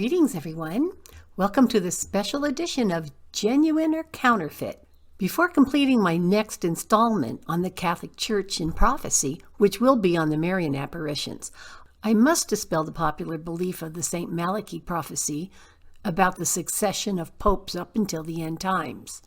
Greetings, everyone. Welcome to this special edition of Genuine or Counterfeit. Before completing my next installment on the Catholic Church in prophecy, which will be on the Marian apparitions, I must dispel the popular belief of the St. Malachy Prophecy about the succession of popes up until the end times.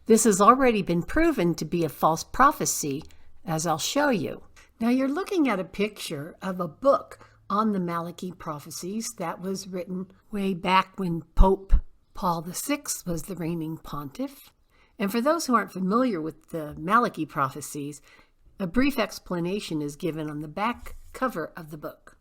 This has already been proven to be a false prophecy, as I'll show you. Now you're looking at a picture of a book on the Malachy Prophecies that was written way back when Pope Paul VI was the reigning pontiff. And for those who aren't familiar with the Malachy Prophecies, a brief explanation is given on the back cover of the book.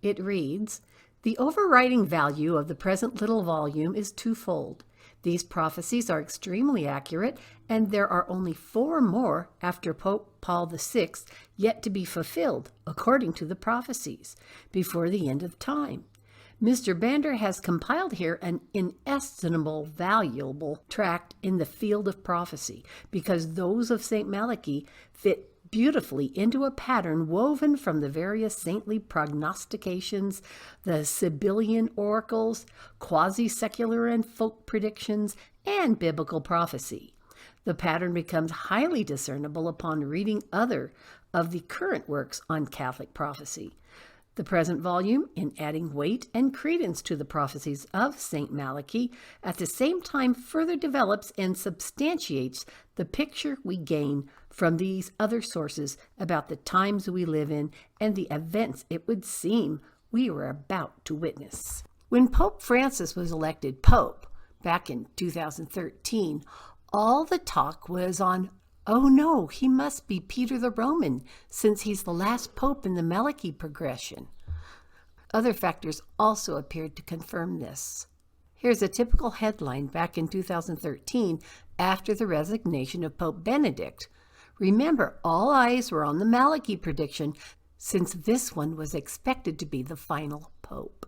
It reads, "The overriding value of the present little volume is twofold. These prophecies are extremely accurate, and there are only 4 more after Pope Paul VI yet to be fulfilled, according to the prophecies, before the end of time. Mr. Bander has compiled here an inestimable, valuable tract in the field of prophecy, because those of St. Malachy fit beautifully into a pattern woven from the various saintly prognostications, the Sibyllian oracles, quasi-secular and folk predictions, and biblical prophecy. The pattern becomes highly discernible upon reading other of the current works on Catholic prophecy. The present volume, in adding weight and credence to the prophecies of St. Malachy, at the same time further develops and substantiates the picture we gain from these other sources about the times we live in and the events it would seem we were about to witness." When Pope Francis was elected Pope back in 2013, all the talk was on, oh no, he must be Peter the Roman, since he's the last pope in the Malachy progression. Other factors also appeared to confirm this. Here's a typical headline back in 2013 after the resignation of Pope Benedict. Remember, all eyes were on the Malachy prediction, since this one was expected to be the final pope.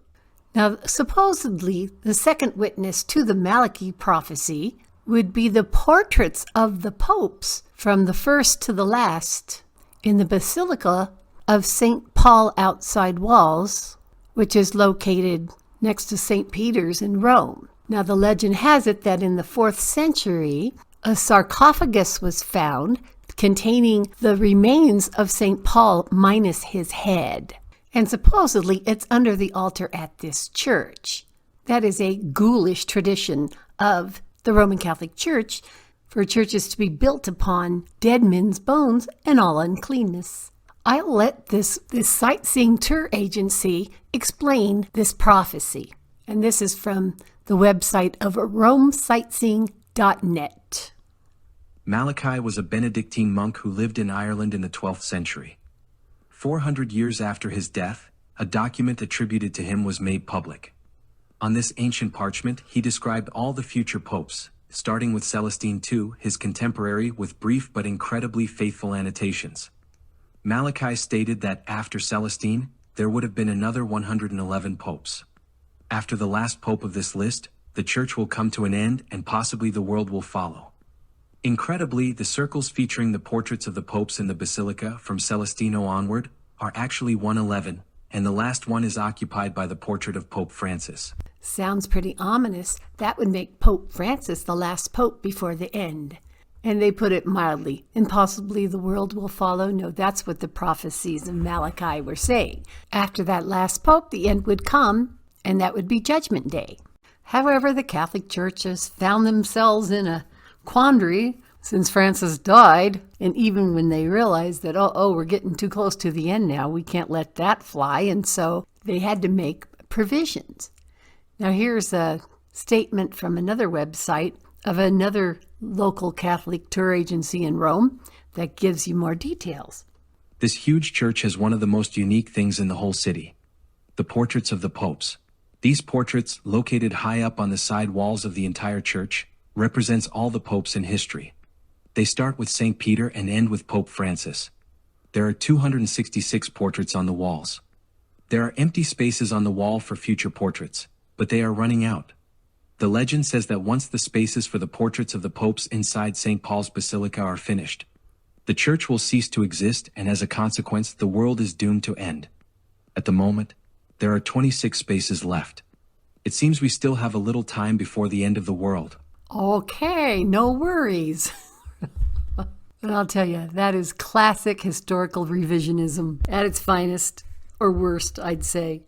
Now, supposedly, the second witness to the Malachy prophecy would be the portraits of the popes from the first to the last in the Basilica of St. Paul outside walls, which is located next to St. Peter's in Rome. Now, the legend has it that in the 4th century, a sarcophagus was found containing the remains of St. Paul minus his head. And supposedly it's under the altar at this church. That is a ghoulish tradition of the Roman Catholic Church for churches to be built upon dead men's bones and all uncleanness. I'll let this sightseeing tour agency explain this prophecy. And this is from the website of romesightseeing.net. Malachy was a Benedictine monk who lived in Ireland in the 12th century. 400 years after his death, a document attributed to him was made public. On this ancient parchment, he described all the future popes, starting with Celestine II, his contemporary, with brief but incredibly faithful annotations. Malachy stated that after Celestine, there would have been another 111 popes. After the last pope of this list, the church will come to an end and possibly the world will follow. Incredibly, the circles featuring the portraits of the popes in the Basilica from Celestino onward are actually 111, and the last one is occupied by the portrait of Pope Francis. Sounds pretty ominous. That would make Pope Francis the last pope before the end. And they put it mildly, and possibly the world will follow. No, that's what the prophecies of Malachy were saying. After that last pope, the end would come, and that would be Judgment Day. However, the Catholic Church has found themselves in a quandary since Francis died, and even when they realized that, we're getting too close to the end now, we can't let that fly, and so they had to make provisions. Now here's a statement from another website of another local Catholic tour agency in Rome that gives you more details. This huge church has one of the most unique things in the whole city: the portraits of the popes. These portraits, located high up on the side walls of the entire church, represents all the popes in history. They start with St. Peter and end with Pope Francis. There are 266 portraits on the walls. There are empty spaces on the wall for future portraits, but they are running out. The legend says that once the spaces for the portraits of the popes inside St. Paul's Basilica are finished, the church will cease to exist, and as a consequence, the world is doomed to end. At the moment, there are 26 spaces left. It seems we still have a little time before the end of the world. Okay, no worries. But I'll tell you, that is classic historical revisionism at its finest, or worst, I'd say.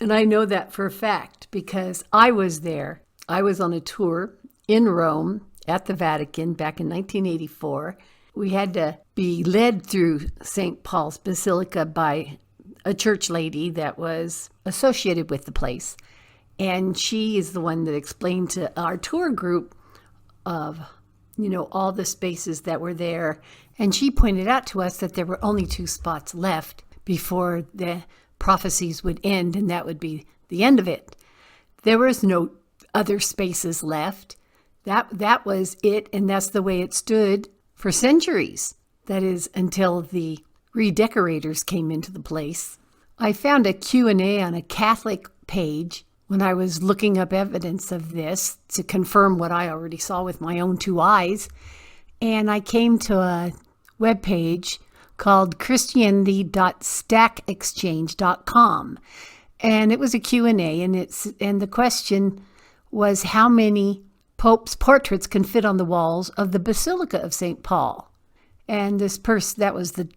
And I know that for a fact because I was there. I was on a tour in Rome at the Vatican back in 1984. We had to be led through St. Paul's Basilica by a church lady that was associated with the place. And she is the one that explained to our tour group of, all the spaces that were there. And she pointed out to us that there were only 2 spots left before the prophecies would end, and that would be the end of it. There was no other spaces left. That was it, and that's the way it stood for centuries. That is, until the redecorators came into the place. I found a Q&A on a Catholic page when I was looking up evidence of this to confirm what I already saw with my own 2 eyes. And I came to a webpage called christianity.stackexchange.com. And it was a Q&A, and the question was how many popes' portraits can fit on the walls of the Basilica of St. Paul. And that was the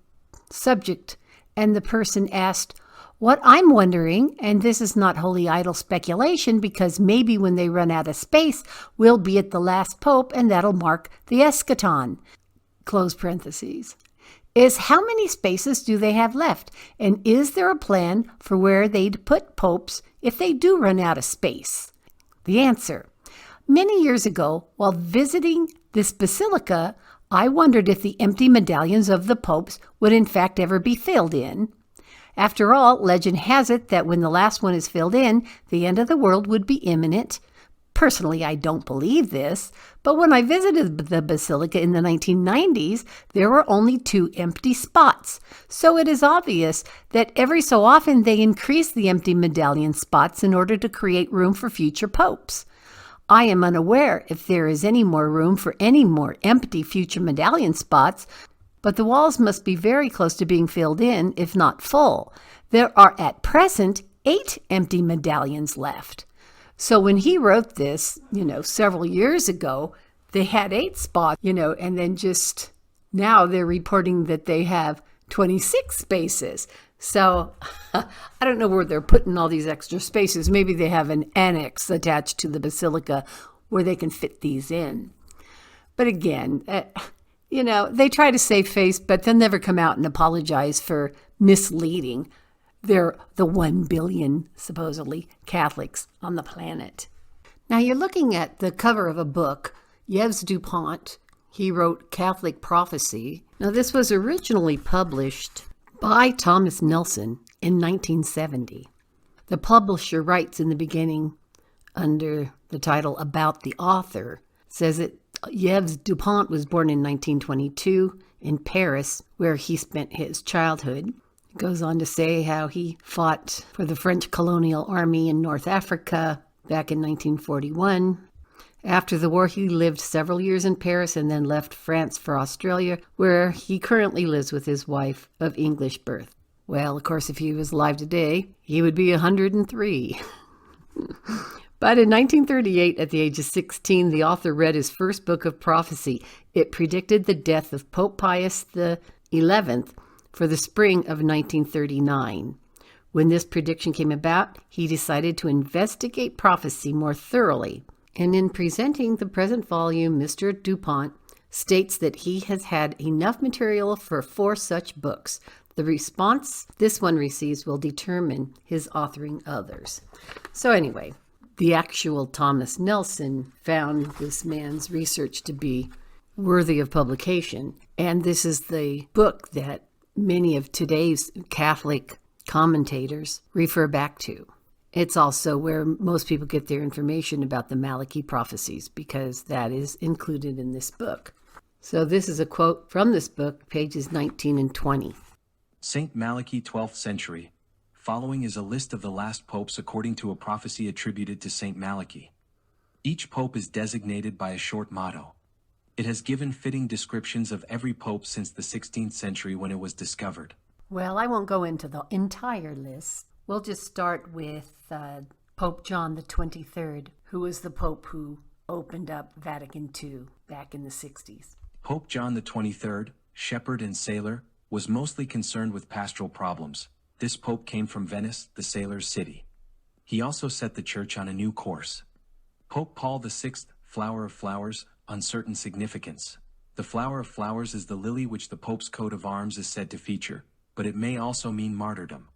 subject, and the person asked, what I'm wondering, and this is not wholly idle speculation, because maybe when they run out of space, we'll be at the last pope, and that'll mark the eschaton, close parentheses, is how many spaces do they have left? And is there a plan for where they'd put popes if they do run out of space? The answer. Many years ago, while visiting this basilica, I wondered if the empty medallions of the popes would in fact ever be filled in. After all, legend has it that when the last one is filled in, the end of the world would be imminent. Personally, I don't believe this, but when I visited the basilica in the 1990s, there were only 2 empty spots. So it is obvious that every so often they increase the empty medallion spots in order to create room for future popes. I am unaware if there is any more room for any more empty future medallion spots, but the walls must be very close to being filled in, if not full. There are at present 8 empty medallions left. So when he wrote this, several years ago, they had 8 spots, and then just now they're reporting that they have 26 spaces. So I don't know where they're putting all these extra spaces. Maybe they have an annex attached to the basilica where they can fit these in. But again, they try to save face, but they'll never come out and apologize for misleading. They're the 1 billion, supposedly, Catholics on the planet. Now you're looking at the cover of a book, Yves Dupont. He wrote Catholic Prophecy. Now this was originally published by Thomas Nelson in 1970. The publisher writes in the beginning under the title About the Author, says that Yves Dupont was born in 1922 in Paris, where he spent his childhood. It goes on to say how he fought for the French colonial army in North Africa back in 1941. After the war, he lived several years in Paris and then left France for Australia, where he currently lives with his wife of English birth. Well, of course, if he was alive today, he would be 103. But in 1938, at the age of 16, the author read his first book of prophecy. It predicted the death of Pope Pius XI for the spring of 1939. When this prediction came about, he decided to investigate prophecy more thoroughly. And in presenting the present volume, Mr. Dupont states that he has had enough material for 4 such books. The response this one receives will determine his authoring others. So anyway, the actual Thomas Nelson found this man's research to be worthy of publication. And this is the book that many of today's Catholic commentators refer back to. It's also where most people get their information about the Malachy Prophecies, because that is included in this book. So this is a quote from this book, pages 19 and 20. Saint Malachy, 12th century. Following is a list of the last popes according to a prophecy attributed to Saint Malachy. Each pope is designated by a short motto. It has given fitting descriptions of every pope since the 16th century when it was discovered. Well, I won't go into the entire list. We'll just start with Pope John the 23rd, who was the Pope who opened up Vatican II back in the 60s. Pope John the 23rd, shepherd and sailor, was mostly concerned with pastoral problems. This pope came from Venice, the sailor's city. He also set the church on a new course. Pope Paul VI, flower of flowers, uncertain significance. The flower of flowers is the lily which the Pope's coat of arms is said to feature, but it may also mean martyrdom.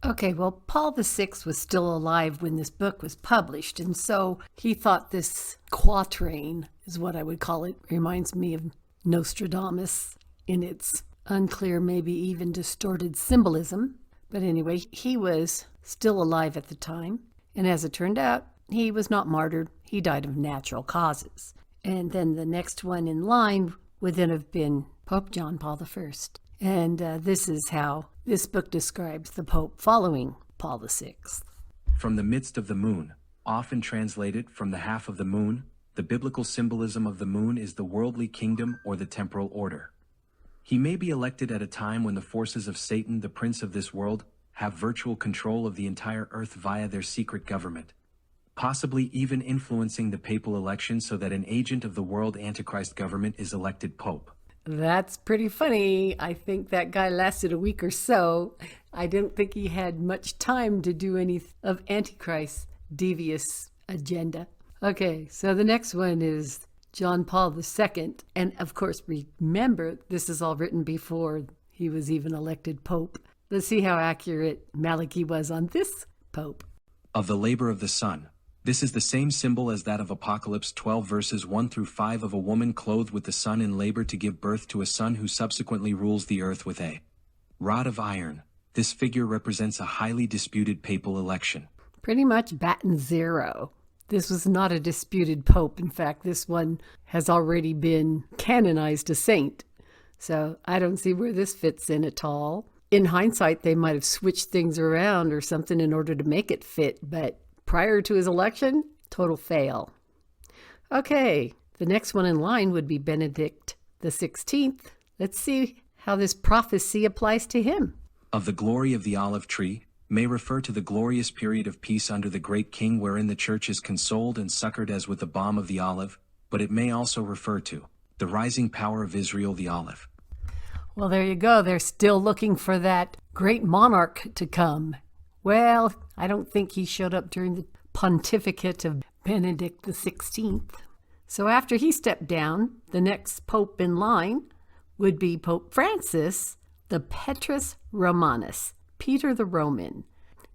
Okay, well, Paul VI was still alive when this book was published, and so he thought this quatrain, is what I would call it, reminds me of Nostradamus in its unclear, maybe even distorted symbolism. But anyway, he was still alive at the time, and as it turned out, he was not martyred. He died of natural causes. And then the next one in line would then have been Pope John Paul I. And this is how this book describes the Pope following Paul VI. From the midst of the moon, often translated from the half of the moon, the biblical symbolism of the moon is the worldly kingdom or the temporal order. He may be elected at a time when the forces of Satan, the prince of this world, have virtual control of the entire earth via their secret government, possibly even influencing the papal election so that an agent of the world antichrist government is elected pope. That's pretty funny. I think that guy lasted a week or so. I don't think he had much time to do any of Antichrist's devious agenda. Okay, so the next one is John Paul II. And of course, remember, this is all written before he was even elected Pope. Let's see how accurate Malachy was on this Pope. Of the labor of the sun. This is the same symbol as that of Apocalypse 12 verses 1 through 5 of a woman clothed with the sun in labor to give birth to a son who subsequently rules the earth with a rod of iron. This figure represents a highly disputed papal election. Pretty much baton zero. This was not a disputed pope. In fact, this one has already been canonized a saint. So I don't see where this fits in at all. In hindsight, they might have switched things around or something in order to make it fit, but prior to his election, total fail. Okay, the next one in line would be Benedict the 16th. Let's see how this prophecy applies to him. Of the glory of the olive tree may refer to the glorious period of peace under the great king wherein the church is consoled and succored as with the balm of the olive, but it may also refer to the rising power of Israel the olive. Well, there you go. They're still looking for that great monarch to come. Well, I don't think he showed up during the pontificate of Benedict the 16th. So after he stepped down, the next pope in line would be Pope Francis, the Petrus Romanus, Peter the Roman.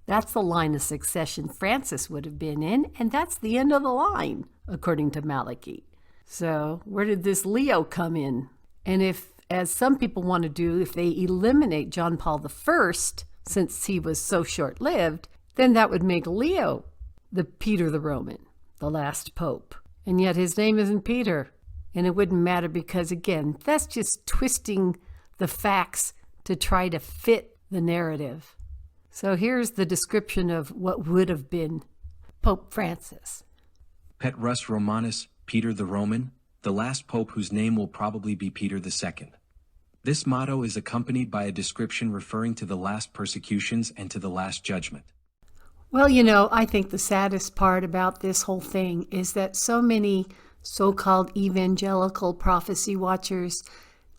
That's the line of succession Francis would have been in, and that's the end of the line, according to Malachy. So where did this Leo come in? And if, as some people want to do, if they eliminate John Paul I, since he was so short-lived, then that would make Leo the Peter the Roman, the last pope. And yet his name isn't Peter. And it wouldn't matter because, again, that's just twisting the facts to try to fit the narrative. So here's the description of what would have been Pope Francis. Petrus Romanus, Peter the Roman, the last pope whose name will probably be Peter II. This motto is accompanied by a description referring to the last persecutions and to the last judgment. Well, I think the saddest part about this whole thing is that so many so-called evangelical prophecy watchers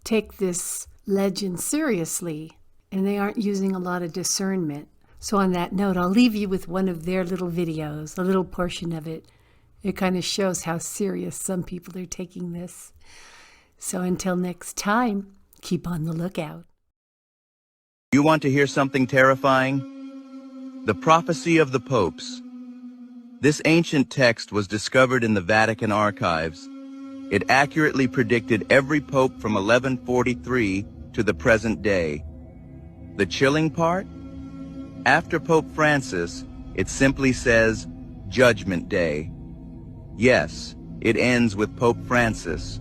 take this legend seriously, and they aren't using a lot of discernment. So on that note, I'll leave you with one of their little videos, a little portion of it. It kind of shows how serious some people are taking this. So until next time, keep on the lookout. You want to hear something terrifying? The Prophecy of the Popes. This ancient text was discovered in the Vatican archives. It accurately predicted every pope from 1143 to the present day. The chilling part? After Pope Francis, it simply says, Judgment Day. Yes, it ends with Pope Francis.